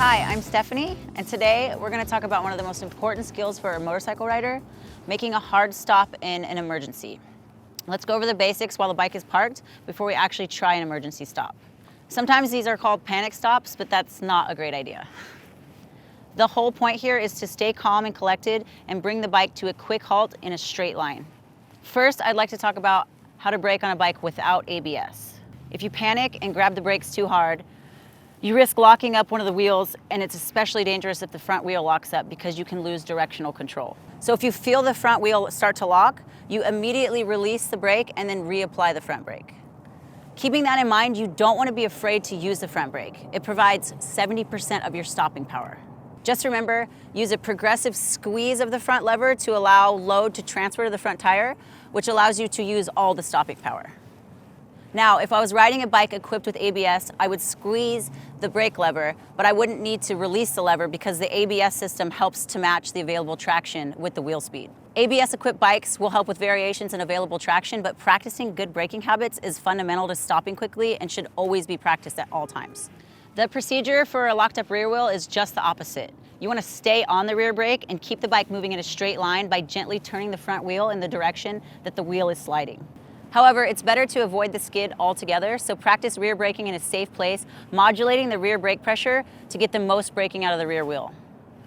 Hi, I'm Stephanie, and today we're going to talk about one of the most important skills for a motorcycle rider, making a hard stop in an emergency. Let's go over the basics while the bike is parked before we actually try an emergency stop. Sometimes these are called panic stops, but that's not a great idea. The whole point here is to stay calm and collected and bring the bike to a quick halt in a straight line. First, I'd like to talk about how to brake on a bike without ABS. If you panic and grab the brakes too hard, you risk locking up one of the wheels, and it's especially dangerous if the front wheel locks up because you can lose directional control. So if you feel the front wheel start to lock, you immediately release the brake and then reapply the front brake. Keeping that in mind, you don't want to be afraid to use the front brake. It provides 70% of your stopping power. Just remember, use a progressive squeeze of the front lever to allow load to transfer to the front tire, which allows you to use all the stopping power. Now, if I was riding a bike equipped with ABS, I would squeeze the brake lever, but I wouldn't need to release the lever because the ABS system helps to match the available traction with the wheel speed. ABS-equipped bikes will help with variations in available traction, but practicing good braking habits is fundamental to stopping quickly and should always be practiced at all times. The procedure for a locked-up rear wheel is just the opposite. You want to stay on the rear brake and keep the bike moving in a straight line by gently turning the front wheel in the direction that the wheel is sliding. However, it's better to avoid the skid altogether, so practice rear braking in a safe place, modulating the rear brake pressure to get the most braking out of the rear wheel.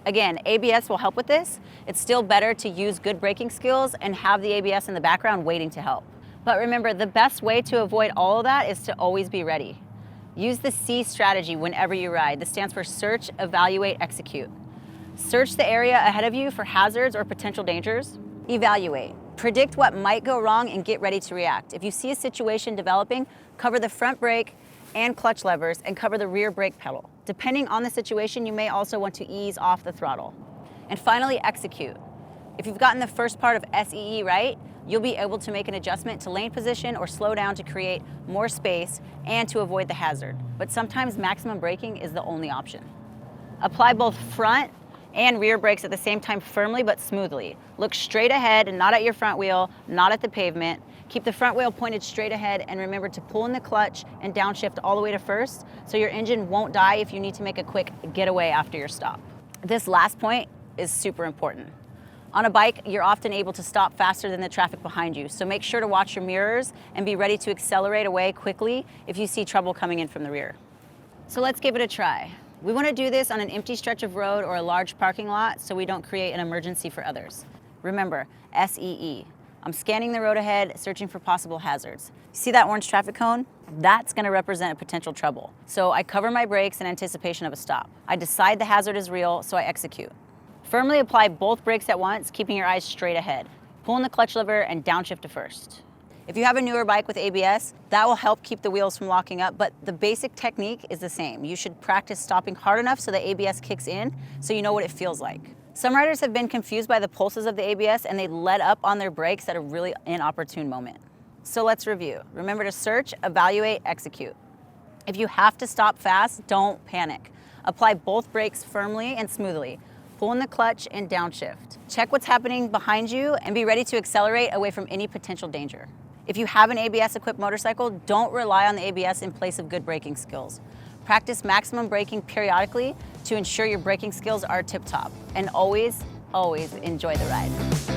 Again, ABS will help with this. It's still better to use good braking skills and have the ABS in the background waiting to help. But remember, the best way to avoid all of that is to always be ready. Use the C strategy whenever you ride. This stands for search, evaluate, execute. Search the area ahead of you for hazards or potential dangers. Evaluate. Predict what might go wrong and get ready to react. If you see a situation developing, cover the front brake and clutch levers and cover the rear brake pedal. Depending on the situation, you may also want to ease off the throttle. And finally, execute. If you've gotten the first part of SEE right, you'll be able to make an adjustment to lane position or slow down to create more space and to avoid the hazard. But sometimes maximum braking is the only option. Apply both front and rear brakes at the same time firmly but smoothly. Look straight ahead and not at your front wheel, not at the pavement. Keep the front wheel pointed straight ahead and remember to pull in the clutch and downshift all the way to first so your engine won't die if you need to make a quick getaway after your stop. This last point is super important. On a bike, you're often able to stop faster than the traffic behind you, so make sure to watch your mirrors and be ready to accelerate away quickly if you see trouble coming in from the rear. So let's give it a try. We want to do this on an empty stretch of road or a large parking lot so we don't create an emergency for others. Remember, SEE. I'm scanning the road ahead, searching for possible hazards. See that orange traffic cone? That's going to represent a potential trouble. So I cover my brakes in anticipation of a stop. I decide the hazard is real, so I execute. Firmly apply both brakes at once, keeping your eyes straight ahead. Pull in the clutch lever and downshift to first. If you have a newer bike with ABS, that will help keep the wheels from locking up, but the basic technique is the same. You should practice stopping hard enough so the ABS kicks in so you know what it feels like. Some riders have been confused by the pulses of the ABS and they let up on their brakes at a really inopportune moment. So let's review. Remember to search, evaluate, execute. If you have to stop fast, don't panic. Apply both brakes firmly and smoothly. Pull in the clutch and downshift. Check what's happening behind you and be ready to accelerate away from any potential danger. If you have an ABS-equipped motorcycle, don't rely on the ABS in place of good braking skills. Practice maximum braking periodically to ensure your braking skills are tip-top. And always, always enjoy the ride.